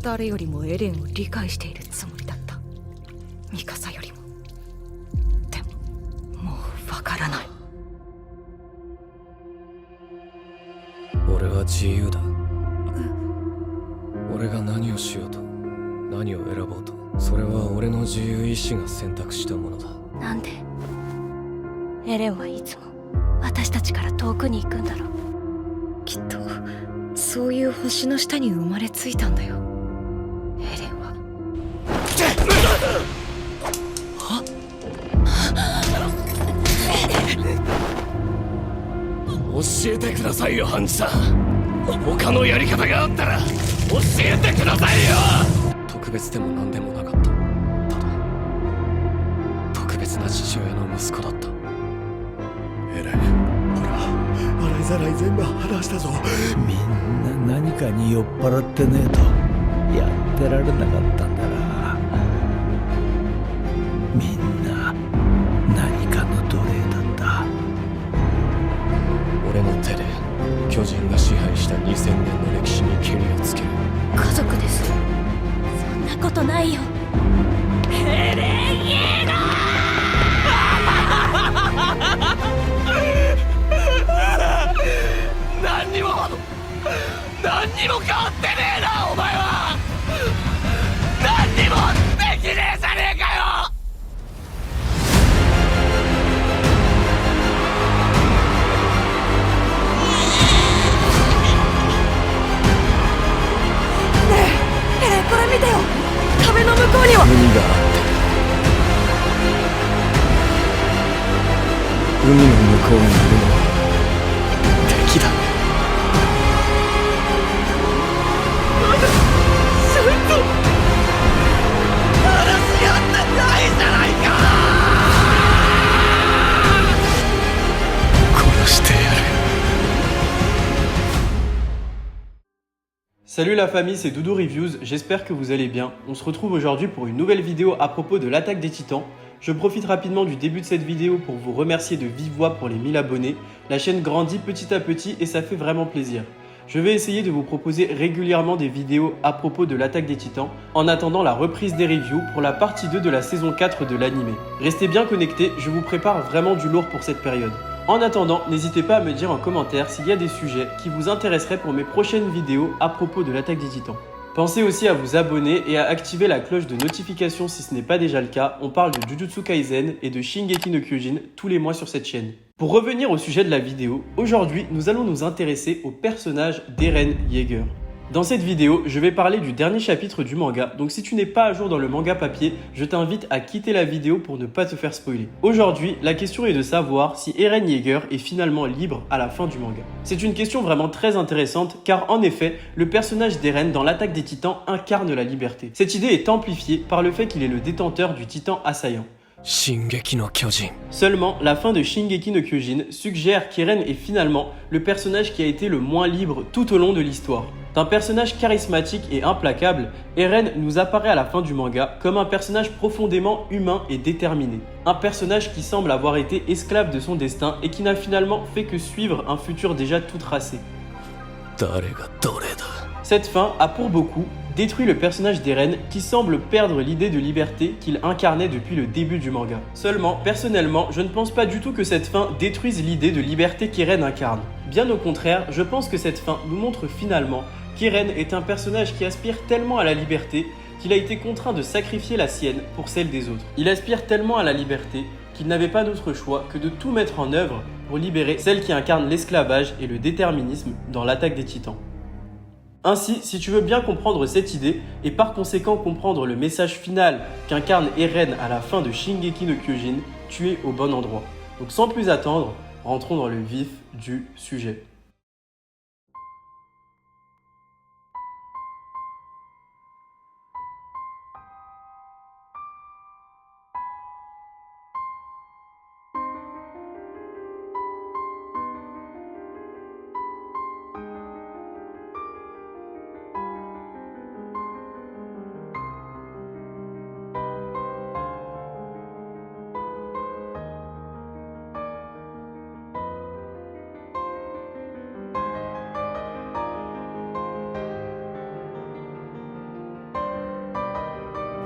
誰よりもエレンを理解しているつもりだった。ミカサよりも。でももうわからない。俺は自由だ。俺が何をしようと何を選ぼうと、それは俺の自由意志が選択したものだ。なんでエレンはいつも私たちから遠くに行くんだろう。きっとそういう星の下に生まれついたんだよ、エレンは。教えてくださいよ、ハンジさん。他のやり方があったら教えてくださいよ。特別でも何でもなかった。ただ特別な父親の息子だった。エレン、ほら、洗いざらい全部話したぞ。みんな何かに酔っ払ってねえとやってられなかったんだな。みんな何かの奴隷だった。俺の手で巨人が支配した2000年の歴史にケリをつける。家族です。そんなことないよ。エレン・イエーガー何にも変わってねえな、お前は。何にもできねえじゃねえかよ。エレン、これ見てよ。壁の向こうには海があって、海の向こうにいるのは敵だ。ちょっと話し合ってないじゃないか。殺してやる。Salut la famille, c'est Doudou Reviews, j'espère que vous allez bien. On se retrouve aujourd'hui pour une nouvelle vidéo à propos de l'attaque des titans. Je profite rapidement du début de cette vidéo pour vous remercier de vive voix pour les 1000 abonnés. La chaîne grandit petit à petit et ça fait vraiment plaisir. Je vais essayer de vous proposer régulièrement des vidéos à propos de l'attaque des titans en attendant la reprise des reviews pour la partie 2 de la saison 4 de l'anime. Restez bien connectés, je vous prépare vraiment du lourd pour cette période. En attendant, n'hésitez pas à me dire en commentaire s'il y a des sujets qui vous intéresseraient pour mes prochaines vidéos à propos de l'attaque des titans. Pensez aussi à vous abonner et à activer la cloche de notification si ce n'est pas déjà le cas. On parle de Jujutsu Kaisen et de Shingeki no Kyojin tous les mois sur cette chaîne. Pour revenir au sujet de la vidéo, aujourd'hui nous allons nous intéresser au personnage d'Eren Yeager. Dans cette vidéo, je vais parler du dernier chapitre du manga, donc si tu n'es pas à jour dans le manga papier, je t'invite à quitter la vidéo pour ne pas te faire spoiler. Aujourd'hui, la question est de savoir si Eren Yeager est finalement libre à la fin du manga. C'est une question vraiment très intéressante car en effet, le personnage d'Eren dans l'attaque des titans incarne la liberté. Cette idée est amplifiée par le fait qu'il est le détenteur du titan assaillant. Shingeki no Kyojin. Seulement, la fin de Shingeki no Kyojin suggère qu'Eren est finalement le personnage qui a été le moins libre tout au long de l'histoire. D'un personnage charismatique et implacable, Eren nous apparaît à la fin du manga comme un personnage profondément humain et déterminé. Un personnage qui semble avoir été esclave de son destin et qui n'a finalement fait que suivre un futur déjà tout tracé. Cette fin a pour beaucoup détruit le personnage d'Eren qui semble perdre l'idée de liberté qu'il incarnait depuis le début du manga. Seulement, personnellement, je ne pense pas du tout que cette fin détruise l'idée de liberté qu'Eren incarne. Bien au contraire, je pense que cette fin nous montre finalement qu'Eren est un personnage qui aspire tellement à la liberté qu'il a été contraint de sacrifier la sienne pour celle des autres. Il aspire tellement à la liberté qu'il n'avait pas d'autre choix que de tout mettre en œuvre pour libérer celle qui incarne l'esclavage et le déterminisme dans l'attaque des titans. Ainsi, si tu veux bien comprendre cette idée et par conséquent comprendre le message final qu'incarne Eren à la fin de Shingeki no Kyojin, tu es au bon endroit. Donc sans plus attendre, rentrons dans le vif du sujet.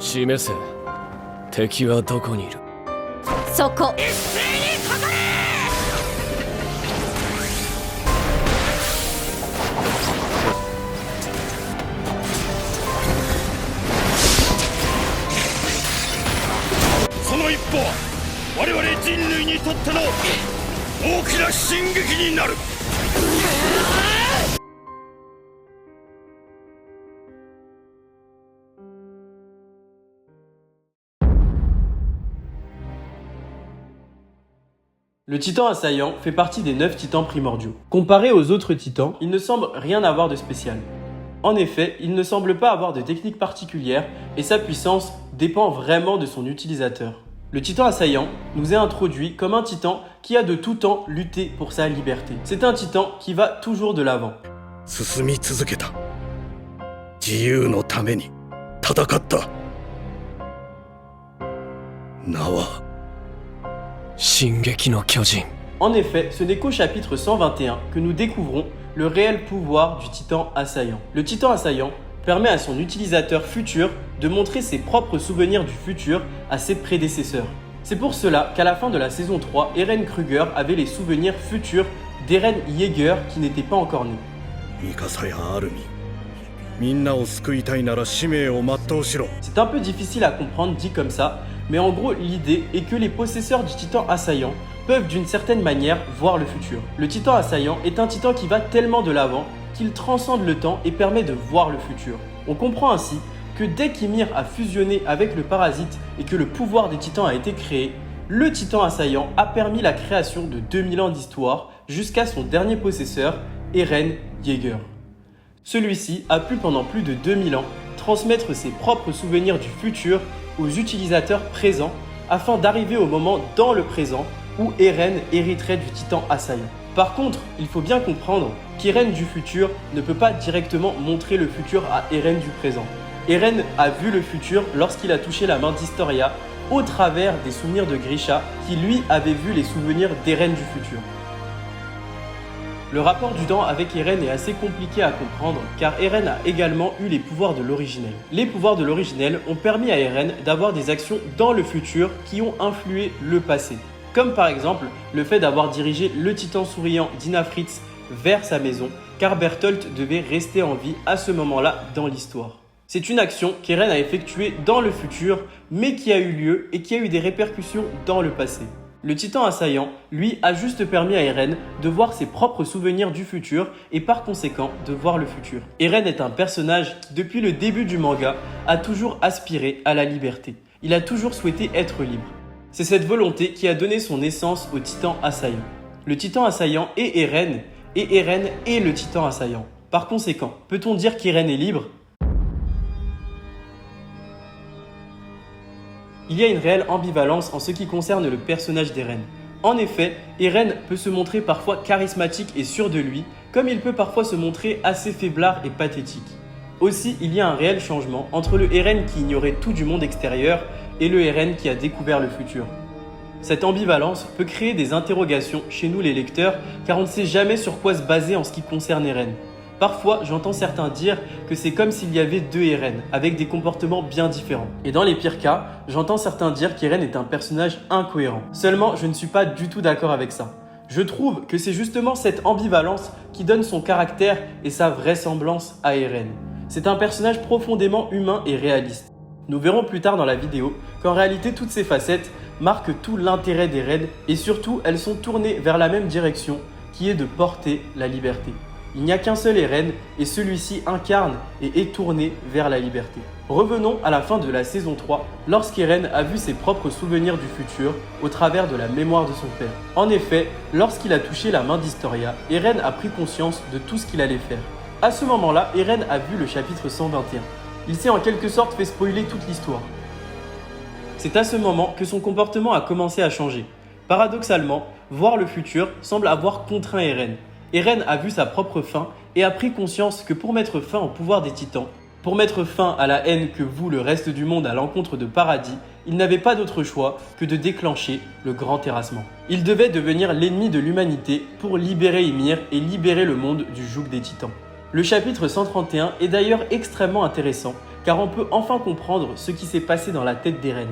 示せ。敵はどこにいる？そこ。その一歩は我々人類にとっての大きな進撃になる。Le titan assaillant fait partie des 9 titans primordiaux. Comparé aux autres titans, il ne semble rien avoir de spécial. En effet, il ne semble pas avoir de technique particulière et sa puissance dépend vraiment de son utilisateur. Le titan assaillant nous est introduit comme un titan qui a de tout temps lutté pour sa liberté. C'est un titan qui va toujours de l'avant. 進み続けた。自由のために戦った。名は進撃の巨人。 En effet, ce n'est qu'au chapitre 121 que nous découvrons le réel pouvoir du titan assaillant. Le titan assaillant permet à son utilisateur futur de montrer ses propres souvenirs du futur à ses prédécesseurs. C'est pour cela qu'à la fin de la saison 3, Eren Kruger avait les souvenirs futurs d'Eren Yeager qui n'était pas encore né. ミカサやアルミ、みんなを救いたいなら使命を全うしろ。 C'est un peu difficile à comprendre dit comme ça, mais en gros l'idée est que les possesseurs du titan assaillant peuvent d'une certaine manière voir le futur. Le titan assaillant est un titan qui va tellement de l'avant qu'il transcende le temps et permet de voir le futur. On comprend ainsi que dès qu'Ymir a fusionné avec le parasite et que le pouvoir des titans a été créé, le titan assaillant a permis la création de 2000 ans d'histoire jusqu'à son dernier possesseur, Eren Yeager. Celui-ci a pu pendant plus de 2000 ans transmettre ses propres souvenirs du futur aux utilisateurs présents afin d'arriver au moment dans le présent où Eren hériterait du titan assaillant. Par contre, il faut bien comprendre qu'Eren du futur ne peut pas directement montrer le futur à Eren du présent. Eren a vu le futur lorsqu'il a touché la main d'Historia au travers des souvenirs de Grisha qui lui avait vu les souvenirs d'Eren du futur. Le rapport du temps avec Eren est assez compliqué à comprendre car Eren a également eu les pouvoirs de l'originel. Les pouvoirs de l'originel ont permis à Eren d'avoir des actions dans le futur qui ont influé le passé. Comme par exemple le fait d'avoir dirigé le titan souriant d'Ina Fritz vers sa maison car Bertolt devait rester en vie à ce moment-là dans l'histoire. C'est une action qu'Eren a effectuée dans le futur mais qui a eu lieu et qui a eu des répercussions dans le passé. Le titan assaillant, lui, a juste permis à Eren de voir ses propres souvenirs du futur et par conséquent de voir le futur. Eren est un personnage qui, depuis le début du manga, a toujours aspiré à la liberté. Il a toujours souhaité être libre. C'est cette volonté qui a donné son essence au titan assaillant. Le titan assaillant est Eren, et Eren est le titan assaillant. Par conséquent, peut-on dire qu'Eren est libre ? Il y a une réelle ambivalence en ce qui concerne le personnage d'Eren. En effet, Eren peut se montrer parfois charismatique et sûr de lui, comme il peut parfois se montrer assez faiblard et pathétique. Aussi, il y a un réel changement entre le Eren qui ignorait tout du monde extérieur et le Eren qui a découvert le futur. Cette ambivalence peut créer des interrogations chez nous les lecteurs, car on ne sait jamais sur quoi se baser en ce qui concerne Eren. Parfois, j'entends certains dire que c'est comme s'il y avait deux Eren, avec des comportements bien différents. Et dans les pires cas, j'entends certains dire qu'Eren est un personnage incohérent. Seulement, je ne suis pas du tout d'accord avec ça. Je trouve que c'est justement cette ambivalence qui donne son caractère et sa vraisemblance à Eren. C'est un personnage profondément humain et réaliste. Nous verrons plus tard dans la vidéo qu'en réalité toutes ces facettes marquent tout l'intérêt d'Eren et surtout elles sont tournées vers la même direction qui est de porter la liberté. Il n'y a qu'un seul Eren et celui-ci incarne et est tourné vers la liberté. Revenons à la fin de la saison 3 lorsqu'Eren a vu ses propres souvenirs du futur au travers de la mémoire de son père. En effet, lorsqu'il a touché la main d'Historia, Eren a pris conscience de tout ce qu'il allait faire. À ce moment-là, Eren a vu le chapitre 121. Il s'est en quelque sorte fait spoiler toute l'histoire. C'est à ce moment que son comportement a commencé à changer. Paradoxalement, voir le futur semble avoir contraint Eren. Eren a vu sa propre fin et a pris conscience que pour mettre fin au pouvoir des titans, pour mettre fin à la haine que voue le reste du monde à l'encontre de Paradis, il n'avait pas d'autre choix que de déclencher le grand terrassement. Il devait devenir l'ennemi de l'humanité pour libérer Ymir et libérer le monde du joug des titans. Le chapitre 131 est d'ailleurs extrêmement intéressant car on peut enfin comprendre ce qui s'est passé dans la tête d'Eren.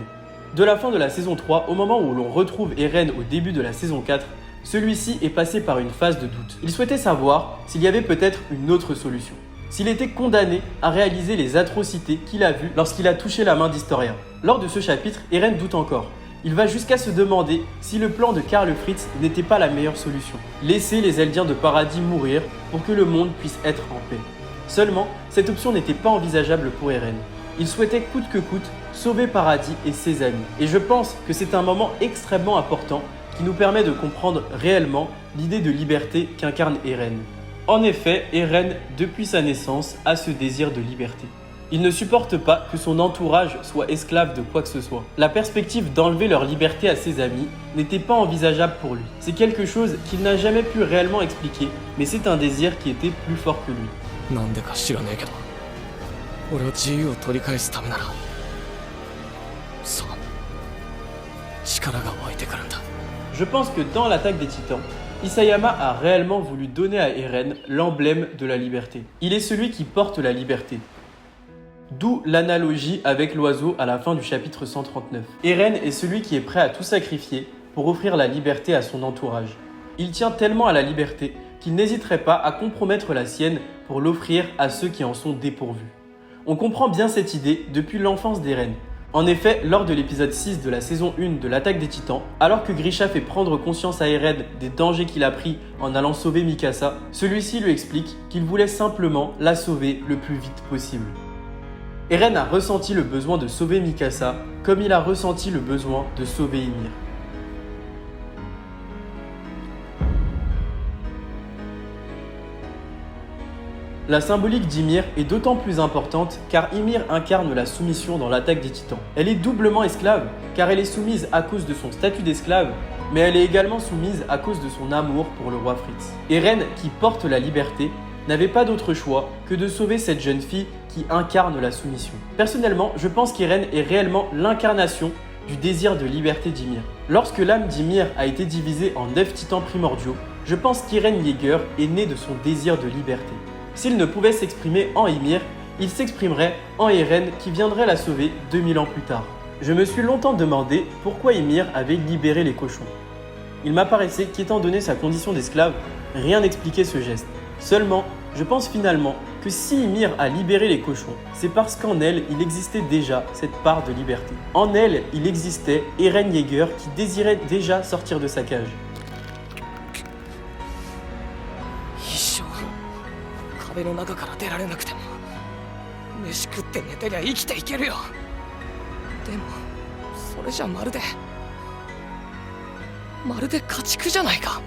De la fin de la saison 3 au moment où l'on retrouve Eren au début de la saison 4, celui-ci est passé par une phase de doute. Il souhaitait savoir s'il y avait peut-être une autre solution. S'il était condamné à réaliser les atrocités qu'il a vues lorsqu'il a touché la main d'Historia. Lors de ce chapitre, Eren doute encore. Il va jusqu'à se demander si le plan de Karl Fritz n'était pas la meilleure solution. Laisser les Eldiens de Paradis mourir pour que le monde puisse être en paix. Seulement, cette option n'était pas envisageable pour Eren. Il souhaitait coûte que coûte sauver Paradis et ses amis. Et je pense que c'est un moment extrêmement important qui nous permet de comprendre réellement l'idée de liberté qu'incarne Eren. En effet, Eren, depuis sa naissance, a ce désir de liberté. Il ne supporte pas que son entourage soit esclave de quoi que ce soit. La perspective d'enlever leur liberté à ses amis n'était pas envisageable pour lui. C'est quelque chose qu'il n'a jamais pu réellement expliquer, mais c'est un désir qui était plus fort que lui. なんでか知らねえけど、俺は自由を取り返すためなら、そう、力が湧いてくるんだ。 Je pense que dans l'attaque des Titans, Isayama a réellement voulu donner à Eren l'emblème de la liberté. Il est celui qui porte la liberté. D'où l'analogie avec l'oiseau à la fin du chapitre 139. Eren est celui qui est prêt à tout sacrifier pour offrir la liberté à son entourage. Il tient tellement à la liberté qu'il n'hésiterait pas à compromettre la sienne pour l'offrir à ceux qui en sont dépourvus. On comprend bien cette idée depuis l'enfance d'Eren. En effet, lors de l'épisode 6 de la saison 1 de l'attaque des Titans, alors que Grisha fait prendre conscience à Eren des dangers qu'il a pris en allant sauver Mikasa, celui-ci lui explique qu'il voulait simplement la sauver le plus vite possible. Eren a ressenti le besoin de sauver Mikasa comme il a ressenti le besoin de sauver Ymir. La symbolique d'Ymir est d'autant plus importante car Ymir incarne la soumission dans l'attaque des Titans. Elle est doublement esclave car elle est soumise à cause de son statut d'esclave, mais elle est également soumise à cause de son amour pour le roi Fritz. Eren, qui porte la liberté, n'avait pas d'autre choix que de sauver cette jeune fille qui incarne la soumission. Personnellement, je pense qu'Eren est réellement l'incarnation du désir de liberté d'Ymir. Lorsque l'âme d'Ymir a été divisée en 9 titans primordiaux, je pense qu'Eren Yeager est né de son désir de liberté. S'il ne pouvait s'exprimer en Ymir, il s'exprimerait en Eren qui viendrait la sauver 2000 ans plus tard. Je me suis longtemps demandé pourquoi Ymir avait libéré les cochons. Il m'apparaissait qu'étant donné sa condition d'esclave, rien n'expliquait ce geste. Seulement, je pense finalement que si Ymir a libéré les cochons, c'est parce qu'en elle, il existait déjà cette part de liberté. En elle, il existait Eren Yeager qui désirait déjà sortir de sa cage. 壁の中から出られなくても飯食って寝てりゃ生きていけるよ。でもそれじゃまるで家畜じゃないか。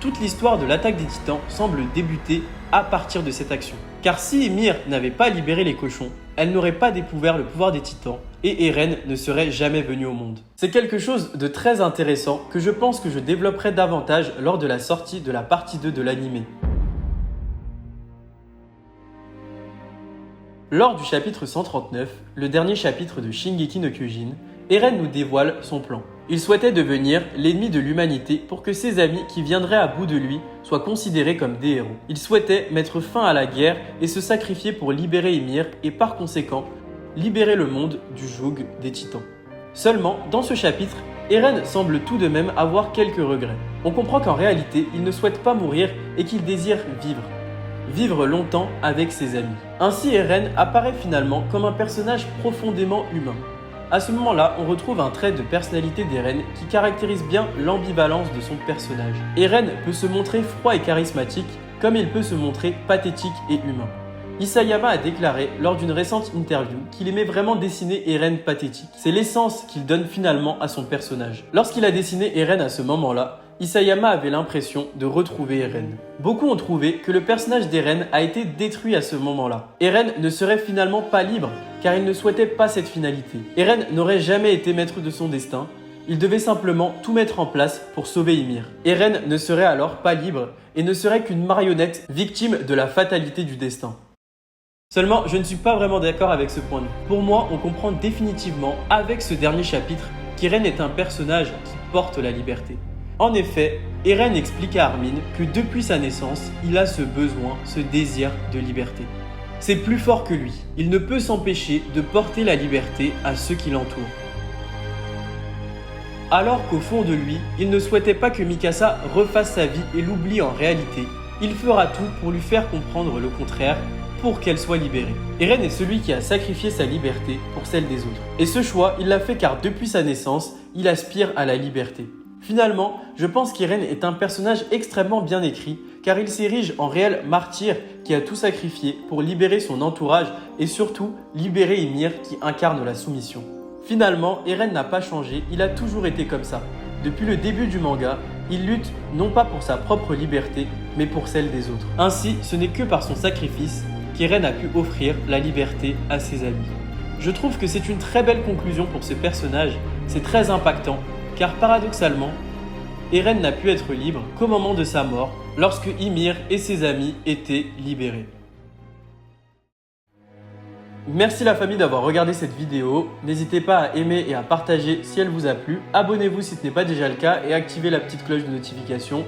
Toute l'histoire de l'attaque des Titans semble débuter à partir de cette action. Car si Ymir n'avait pas libéré les cochons, elle n'aurait pas découvert le pouvoir des Titans et Eren ne serait jamais venu au monde. C'est quelque chose de très intéressant que je pense que je développerai davantage lors de la sortie de la partie 2 de l'anime. Lors du chapitre 139, le dernier chapitre de Shingeki no Kyojin, Eren nous dévoile son plan. Il souhaitait devenir l'ennemi de l'humanité pour que ses amis qui viendraient à bout de lui soient considérés comme des héros. Il souhaitait mettre fin à la guerre et se sacrifier pour libérer Ymir et par conséquent libérer le monde du joug des titans. Seulement, dans ce chapitre, Eren semble tout de même avoir quelques regrets. On comprend qu'en réalité, il ne souhaite pas mourir et qu'il désire vivre longtemps avec ses amis. Ainsi, Eren apparaît finalement comme un personnage profondément humain. À ce moment-là, on retrouve un trait de personnalité d'Eren qui caractérise bien l'ambivalence de son personnage. Eren peut se montrer froid et charismatique, comme il peut se montrer pathétique et humain. Isayama a déclaré lors d'une récente interview qu'il aimait vraiment dessiner Eren pathétique. C'est l'essence qu'il donne finalement à son personnage. Lorsqu'il a dessiné Eren à ce moment-là, Isayama avait l'impression de retrouver Eren. Beaucoup ont trouvé que le personnage d'Eren a été détruit à ce moment-là. Eren ne serait finalement pas libre, car il ne souhaitait pas cette finalité. Eren n'aurait jamais été maître de son destin, il devait simplement tout mettre en place pour sauver Ymir. Eren ne serait alors pas libre et ne serait qu'une marionnette victime de la fatalité du destin. Seulement, je ne suis pas vraiment d'accord avec ce point de vue. Pour moi, on comprend définitivement avec ce dernier chapitre qu'Eren est un personnage qui porte la liberté. En effet, Eren explique à Armin que depuis sa naissance, il a ce besoin, ce désir de liberté. c'est plus fort que lui. Il ne peut s'empêcher de porter la liberté à ceux qui l'entourent. Alors qu'au fond de lui, il ne souhaitait pas que Mikasa refasse sa vie et l'oublie en réalité, il fera tout pour lui faire comprendre le contraire, pour qu'elle soit libérée. Eren est celui qui a sacrifié sa liberté pour celle des autres. Et ce choix, il l'a fait car depuis sa naissance, il aspire à la liberté. Finalement, je pense qu'Eren est un personnage extrêmement bien écrit, car il s'érige en réel martyr qui a tout sacrifié pour libérer son entourage et surtout libérer Ymir qui incarne la soumission. Finalement, Eren n'a pas changé, il a toujours été comme ça. Depuis le début du manga, il lutte non pas pour sa propre liberté, mais pour celle des autres. Ainsi, ce n'est que par son sacrifice qu'Eren a pu offrir la liberté à ses amis. Je trouve que c'est une très belle conclusion pour ce personnage, c'est très impactant, car paradoxalement, Eren n'a pu être libre qu'au moment de sa mort, lorsque Ymir et ses amis étaient libérés. Merci la famille d'avoir regardé cette vidéo, n'hésitez pas à aimer et à partager si elle vous a plu, abonnez-vous si ce n'est pas déjà le cas et activez la petite cloche de notification.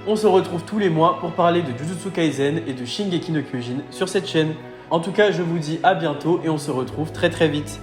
On se retrouve tous les mois pour parler de Jujutsu Kaisen et de Shingeki no Kyojin sur cette chaîne. En tout cas, je vous dis à bientôt et on se retrouve très vite.